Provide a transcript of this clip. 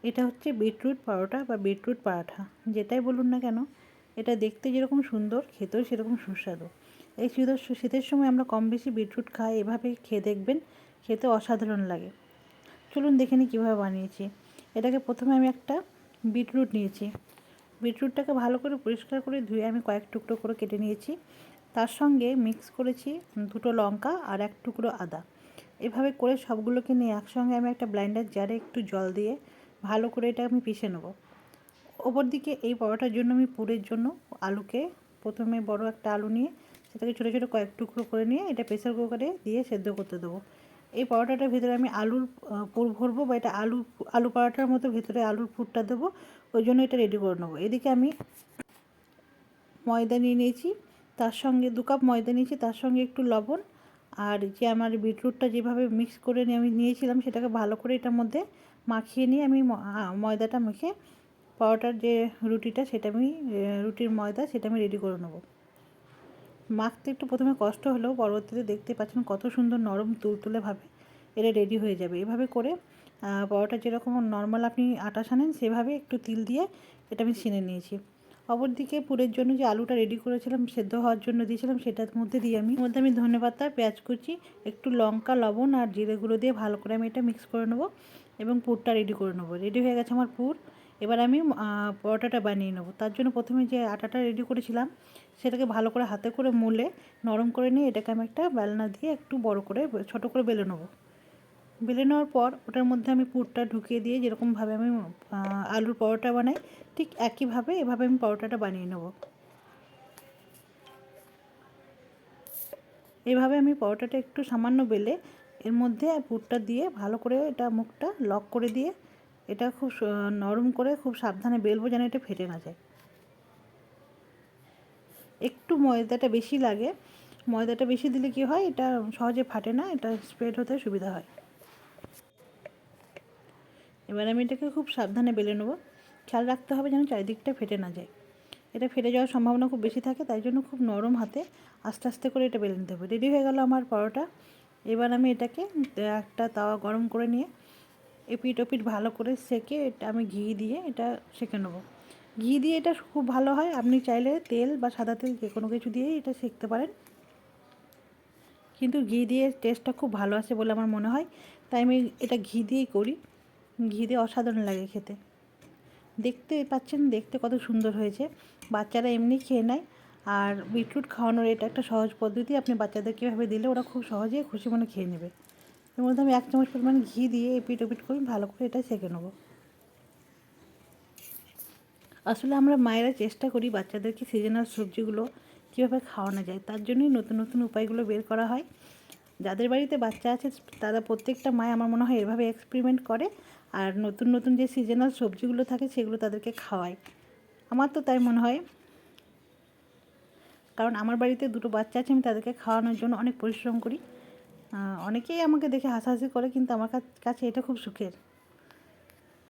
এটা হচ্ছে বিটরুট পরোটা বা বিটরুট পরাঠা, যেটাই বলুন না কেন। এটা দেখতে যেরকম সুন্দর, খেতেও সেরকম সুস্বাদু। এই শীতের সময় আমরা কম বেশি বিটরুট খাই, এভাবে খেয়ে দেখবেন, খেতে অসাধারণ লাগে। চলুন দেখে নিই কীভাবে বানিয়েছি। এটাকে প্রথমে আমি একটা বিটরুট নিয়েছি। বিটরুটটাকে ভালো করে পরিষ্কার করে ধুয়ে আমি কয়েক টুকরো করে কেটে নিয়েছি। তার সঙ্গে মিক্স করেছি 2টো লঙ্কা আর 1 টুকরো আদা। এভাবে করে সবগুলোকে নিয়ে একসঙ্গে আমি একটা ব্লেন্ডার জারে একটু জল দিয়ে ভালো করে এটা আমি পিষে নেব। ওপর দিকে এই পরোটার জন্য আমি পুরের জন্য আলুকে প্রথমে বড় একটা আলু নিয়ে সেটাকে ছোটো ছোটো কয়েক টুকরো করে নিয়ে এটা প্রেসার কুকারে দিয়ে সেদ্ধ করতে দেবো। এই পরোটাটার ভিতরে আমি আলুর পুর ভরবো, বা এটা আলু পরোটার মতো ভিতরে আলুর পুরটা দেবো, ওই জন্য এটা রেডি করে নেবো। এদিকে আমি ময়দা নিয়ে নিয়েছি, তার সঙ্গে 2 কাপ ময়দা নিয়েছি, তার সঙ্গে একটু লবণ আর যে আমার বিটরুটটা যেভাবে মিক্স করে আমি নিয়েছিলাম সেটাকে ভালো করে এটার মধ্যে মাখিয়ে নিয়ে আমি ময়দাটা মেখে পরোটার যে রুটিটা সেটা আমি রুটির ময়দা সেটা আমি রেডি করে নেব। মাখতে একটু প্রথমে কষ্ট হলেও পরবর্তীতে দেখতে পাচ্ছেন কত সুন্দর নরম তুলতুলেভাবে এটা রেডি হয়ে যাবে। এভাবে করে পরোটা যেরকম নর্মাল আপনি আটা সানেন সেভাবে একটু তিল দিয়ে এটা আমি ছেনে নিয়েছি। অপরদিকে পুরের জন্য যে আলুটা রেডি করেছিলাম সেদ্ধ হওয়ার জন্য দিয়েছিলাম, সেটার মধ্যে আমি ধনেপাতা, পেঁয়াজ কুচি, একটু লঙ্কা, লবণ আর জিরে গুঁড়ো দিয়ে ভালো করে আমি এটা মিক্স করে নেবো এবং পুরটা রেডি করে নেবো। রেডি হয়ে গেছে আমার পুর। এবার আমি পরোটাটা বানিয়ে নেবো। তার জন্য প্রথমে যে আটাটা রেডি করেছিলাম সেটাকে ভালো করে হাতে করে মুলে নরম করে নিয়ে এটাকে আমি একটা বেলনা দিয়ে একটু বড় করে ছোটো করে বেলে নেবো। বেলে নেওয়ার পর ওটার মধ্যে আমি পুরটা ঢুকিয়ে দিয়ে যেরকমভাবে আমি আলুর পরোটা বানাই ঠিক একইভাবে এভাবে আমি পরোটাটা বানিয়ে নেব। এভাবে আমি পরোটাটা একটু সামান্য বেলে এর মধ্যে পুরটা দিয়ে ভালো করে এটা মুখটা লক করে দিয়ে এটা খুব নরম করে খুব সাবধানে বেলবো যেন এটা ফেটে না যায়। একটু ময়দাটা বেশি লাগে, ময়দাটা বেশি দিলে কি হয়, এটা সহজে ফাটে না, এটা স্প্রেড হতে সুবিধা হয়। এবার আমি এটাকে খুব সাবধানে বেলে নেবো। খেয়াল রাখতে হবে যেন চারিদিকটা ফেটে না যায়। এটা ফেটে যাওয়ার সম্ভাবনা খুব বেশি থাকে, তাই জন্য খুব নরম হাতে আস্তে আস্তে করে এটা বেলে নিতে হবে। রেডি হয়ে গেল আমার পরোটা। এবার আমি এটাকে একটা তাওয়া গরম করে নিয়ে এপিট ওপিট ভালো করে সেঁকে এটা আমি ঘি দিয়ে এটা সেঁকে নেবো। ঘি দিয়ে এটা খুব ভালো হয়, আপনি চাইলে তেল বা সাদা তেল যে কোনো কিছু দিয়েই এটা সেঁকতে পারেন, কিন্তু ঘি দিয়ে টেস্টটা খুব ভালো আসে বলে আমার মনে হয়, তাই আমি এটা ঘি দিয়েই করি। ঘি দিয়ে অসাধারণ লাগে খেতে। দেখতে পাচ্ছেন দেখতে কত সুন্দর হয়েছে, বাচ্চারা এমনি খেয়ে নেয়। আর বিটরুট খাওয়ানোর এটা একটা সহজ পদ্ধতি, আপনি বাচ্চাদেরকে এভাবে দিলে ওরা খুব সহজেই খুশি মনে খেয়ে নেবে। এর মধ্যে আমি 1 চামচ পরিমাণ ঘি দিয়ে এপিট ওপিট করে ভালো করে এটা সেঁকে নেবো। আসলে আমরা মায়েরা চেষ্টা করি বাচ্চাদেরকে সিজনাল সবজিগুলো কীভাবে খাওয়ানো যায়, তার জন্যই নতুন নতুন উপায়গুলো বের করা হয়। যাদের বাড়িতে বাচ্চা আছে তারা প্রত্যেকটা মায় আমার মনে হয় এভাবে এক্সপেরিমেন্ট করে আর নতুন নতুন যে সিজনাল সবজিগুলো থাকে সেগুলো তাদেরকে খাওয়ায়। আমার তো তাই মনে হয়, কারণ আমার বাড়িতে 2টো বাচ্চা আছে, আমি তাদেরকে খাওয়ানোর জন্য অনেক পরিশ্রম করি। অনেকেই আমাকে দেখে হাসাহাসি করে, কিন্তু আমার কাছে এটা খুব সুখের।